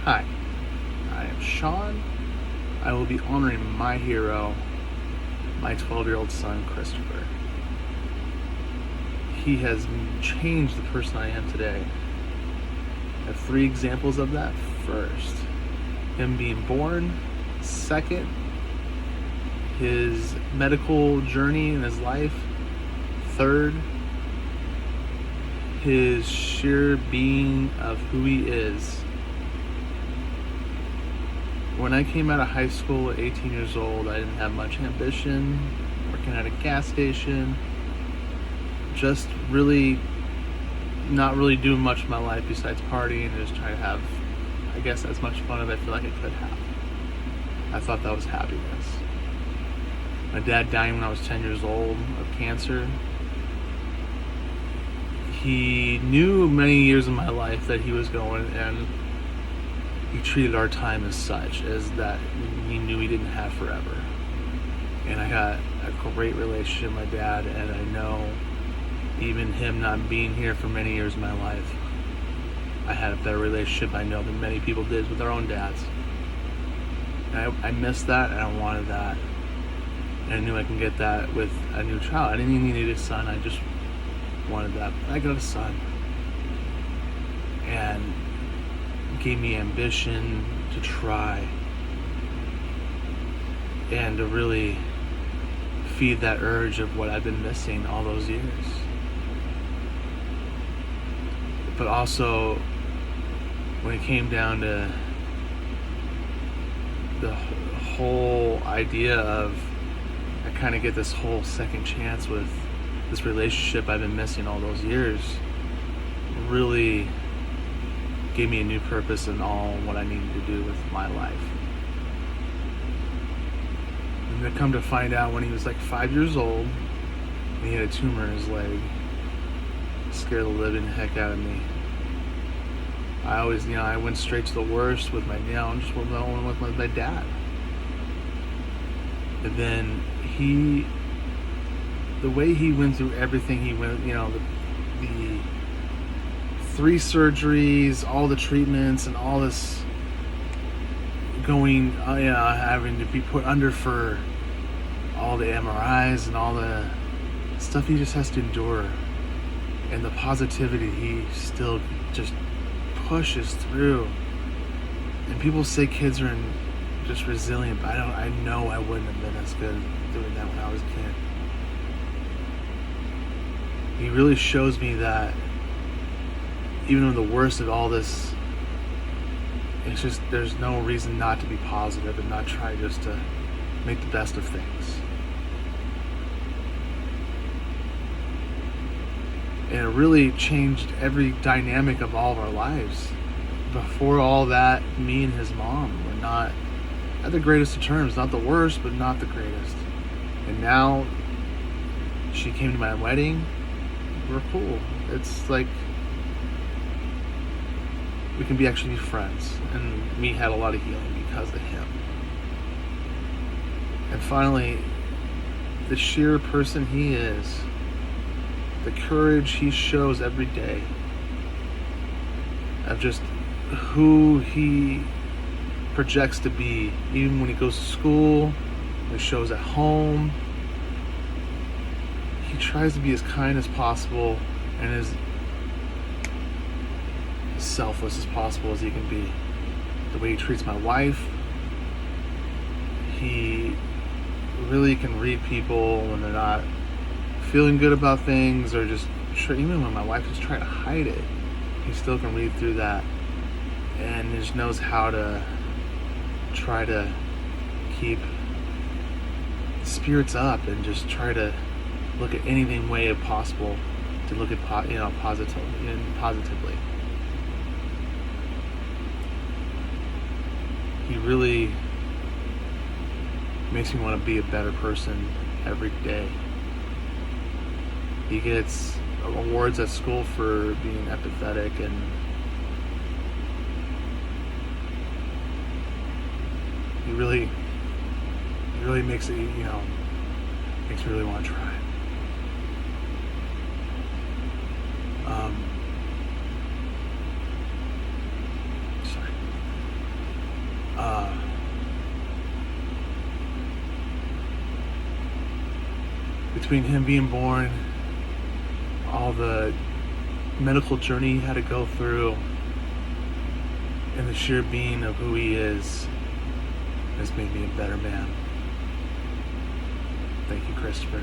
Hi, I am Sean. I will be honoring my hero, my 12-year-old son, Christopher. He has changed the person I am today. I have 3 examples of that. First, him being born. Second, his medical journey in his life. Third, his sheer being of who he is. When I came out of high school at 18 years old, I didn't have much ambition, working at a gas station, just really not really doing much in my life besides partying and just trying to have, I guess, as much fun as I feel like I could have. I thought that was happiness. My dad dying when I was 10 years old of cancer. He knew many years of my life that he was going, and he treated our time as such, as that he knew he didn't have forever. And I got a great relationship with my dad, and I know even him not being here for many years of my life, I had a better relationship, I know, than many people did with their own dads. And I missed that, and I wanted that. And I knew I can get that with a new child. I didn't even need a son, I just wanted that. I got a son. And gave me ambition to try and to really feed that urge of what I've been missing all those years. But also, when it came down to the whole idea of I kind of get this whole second chance with this relationship I've been missing all those years, really gave me a new purpose in all what I needed to do with my life. And to come to find out, when he was like 5 years old, and he had a tumor in his leg, it scared the living heck out of me. I always, I went straight to the worst with my, just with my dad. And then the way he went through everything he went, the 3 surgeries, all the treatments, and all this going, having to be put under for all the MRIs and all the stuff he just has to endure, and the positivity he still just pushes through. And people say kids are just resilient, but I know I wouldn't have been as good doing that when I was a kid. He really shows me that even in the worst of all this, it's just, there's no reason not to be positive and not try just to make the best of things. And it really changed every dynamic of all of our lives. Before all that, me and his mom were not at the greatest of terms, not the worst, but not the greatest. And now she came to my wedding, we're cool. It's like we can actually be friends, and me had a lot of healing because of him. And finally, the sheer person he is, the courage he shows every day of just who he projects to be, even when he goes to school, when he shows at home. He tries to be as kind as possible and as selfless as possible as he can be. The way he treats my wife, he really can read people when they're not feeling good about things, or just even when my wife is trying to hide it, he still can read through that, and he just knows how to try to keep spirits up and just try to look at anything way possible to look at positively. He really makes me want to be a better person every day. He gets awards at school for being empathetic, and he really makes it, makes me really want to try. Sorry. between him being born, all the medical journey he had to go through, and the sheer being of who he is has made me a better man. Thank you, Christopher.